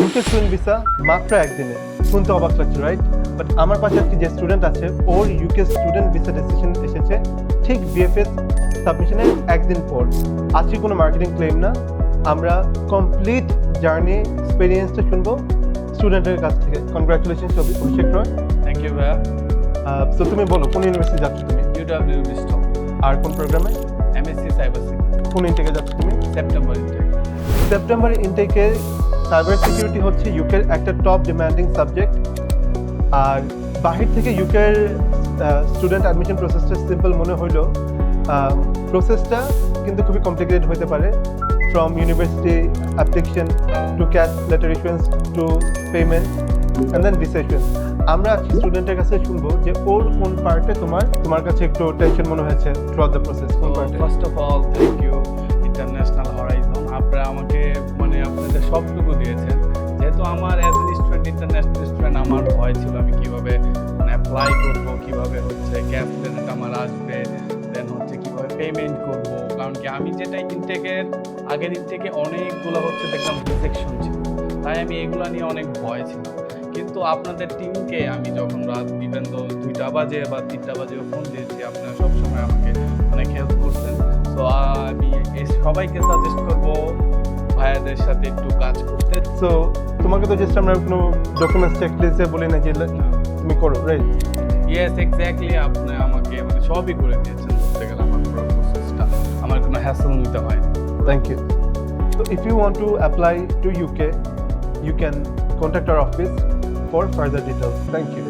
UK student visa মাত্র একদিনে, শুনতে অবাক লাগছে রাইট? বাট আমার পাশে আজকে যে স্টুডেন্ট আছে ওর ইউকে স্টুডেন্ট ভিসা ডিসিশন এসেছে ঠিক বিএফএস সাবমিশনের একদিন পর। আজকে কোনো মার্কেটিং ক্লেম না, আমরা কমপ্লিট জার্নি এক্সপিরিয়েন্সটা শুনবো স্টুডেন্টের কাছ থেকে। Congratulations Abhishek Roy. Thank you ভাইয়া। তো তুমি বলো কোন ইউনিভার্সিটি যাচ্ছ তুমি, ইউডব্লিউ ব্রিস্টল, আর কোন প্রোগ্রামে, এমএসসি সাইবার সিকিউরিটি, কোন ইনটেকে যাচ্ছ তুমি? September intake. সেপ্টেম্বর ইনটেকে সাইবার সিকিউরিটি হচ্ছে ইউকের একটা টপ ডিমান্ডিং সাবজেক্ট। আর বাহির থেকে ইউকের স্টুডেন্ট অ্যাডমিশন প্রসেসটা সিম্পল মনে হইলেও প্রসেসটা কিন্তু খুবই কমপ্লিকেটেড হতে পারে। From university application to CAS letter issuance to payment and then visa issuance. আমরা আজকে স্টুডেন্টের কাছে শুনবো যে ওর কোন পার্টে তোমার কাছে একটু টেনশন মনে হয়েছে থ্রুআউট দ্য প্রসেস, কোন পার্টে? First of all thank you International Horizon, আপনারা আমাকে আপনাদের সবটুকু দিয়েছেন। যেহেতু আমার as an student, international student, আমার ভয় ছিল আমি কীভাবে অ্যাপ্লাই করবো, কীভাবে গ্যাপ পেমেন্ট আমার আসবে, দেন কীভাবে পেমেন্ট করব। কারণ কি আমি যেটা আগের ইনটেকে অনেকগুলো দেখলাম রিজেকশন ছিল, তাই আমি এগুলো নিয়ে অনেক ভয় ছিল। কিন্তু আপনাদের টিমকে আমি যখন রাত ইভেন 2টা বাজে বা 3টা বাজে ফোন দিয়েছি, আপনারা সবসময় আমাকে অনেক হেল্প করছেন। তো আমি সবাইকে সাজেস্ট করবো ভাইয়াদের সাথে একটু কাজ করতে। সো তোমাকে তো জাস্ট আমরা কোনো ডকুমেন্টস চেকলিস্টে বলি না যে তুমি করো, রাইট? ইয়েস এক্স্যাক্টলি, আপনি আমাকে সবই করে দিয়েছেন বলতে গেলে। আমার পুরো প্রসেসটা আমার কোনো হ্যাসেল নিতে হয়। Thank you. So if you want to apply to UK, you can contact our office for further details. Thank you.